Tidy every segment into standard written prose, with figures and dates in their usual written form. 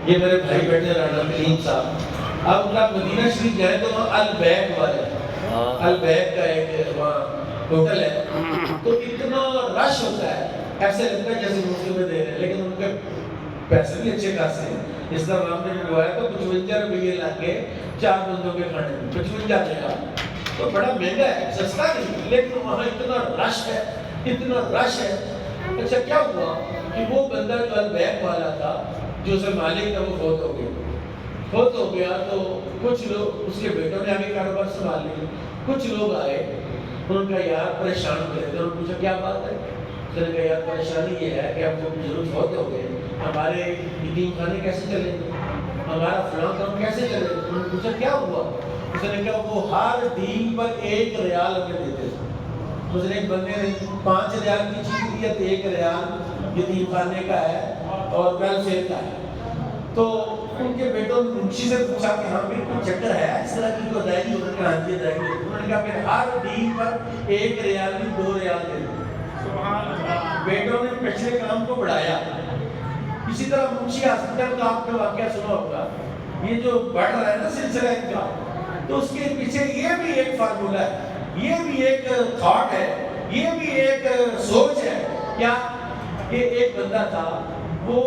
یہ میرے بھائی بیٹھے رانا کلیم صاحب، آپ ان کا مدینہ شریف جائیں تو وہاں البیک والے البیک کا ایک وہاں ہوٹل ہے، تو اتنا رش ہوتا ہے، ایسے لگتا ہے جیسے مسلم میں دے رہے ہیں، لیکن ان کے پیسے بھی اچھے خاصے ہیں۔ اس طرح ہم نے جو ہے تو 55 روپئے لگ کے 4 بندوں کے کھانے میں 55 دیگا، تو بڑا مہنگا ہے، سستا نہیں، لیکن وہاں اتنا رش ہے، اتنا رش ہے۔ اچھا کیا ہوا کہ وہ بندہ جو البیک والا تھا، جو اس کا مالک تھا، وہ فوت ہو گیا تو کچھ لوگ اس کے بیٹوں نے آگے کاروبار سنبھال لیا۔ کچھ لوگ آئے، ان کا یار پریشان ہو گئے، انہوں نے پوچھا کیا بات ہے؟ اس نے کہا یار پریشانی یہ ہے کہ اب وہ بزرگ فوت ہو گئے، ہمارے یتیم خانے کیسے چلیں گے، ہمارا فلاں کام کیسے چلے گا؟ انہوں نے پوچھا کیا ہوا؟ اس نے کہا وہ ہر دین پر 1 ریال ہمیں دیتے تھے۔ اس نے ایک بندے نے 5 ریال کی چیز دی ہے تو 1 ریال یتیم خانے کا ہے اور ویلفیئر کا ہے۔ تو ان کے بیٹوں نے منشی سے پوچھا کہ ہاں بھی کوئی چکر ہے اس طرح کی، تو ادائیگی انہوں نے کہا ہاں جی ادائیگی۔ انہوں نے کہا پھر ہر دین پر 1 ریال بھی 2 ریال دے دو۔ بیٹوں نے پچھلے کام کو بڑھایا۔ اسی طرح منشی ہاسپٹل کا آپ نے واقعہ سنا ہوگا، یہ جو بڑھ رہا ہے نا سلسلہ ان کا، تو اس کے پیچھے یہ بھی ایک فارمولہ ہے، یہ بھی ایک تھاٹ ہے، یہ بھی ایک سوچ ہے۔ کیا کہ ایک بندہ تھا، وہ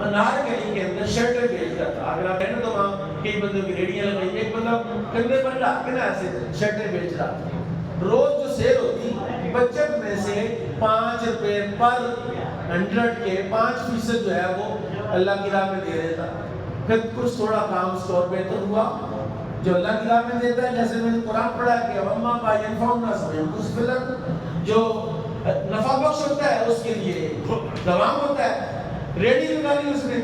انار گلی کے اندر شرٹیں بیچتا تھا۔ اگر آپ کہنا تو وہاں کئی بندوں کی ریڑیاں لگائی، ایک بندہ کندھے پر لا کے نا ایسے شرٹیں بیچ رہا تھا۔ روز جو سیل ہوتی، بچت میں سے 5 روپے پر 100 کے 5% جو ہے وہ اللہ کی راہ میں دے دیتا۔ پھر کچھ تھوڑا کام سٹور بہتر ہوا، جو اللہ کی راہ میں دیتا ہے، جیسے میں نے قرآن پڑھا کہ وَمَّا مَا يَنْفَعُ النَّاسَ وَيَنْقُصُ فِي الْأَرْضِ، جو نفع بخش ہوتا ہے اس کے لیے دوام ہوتا ہے۔ ریڈی لگا لی اس نے،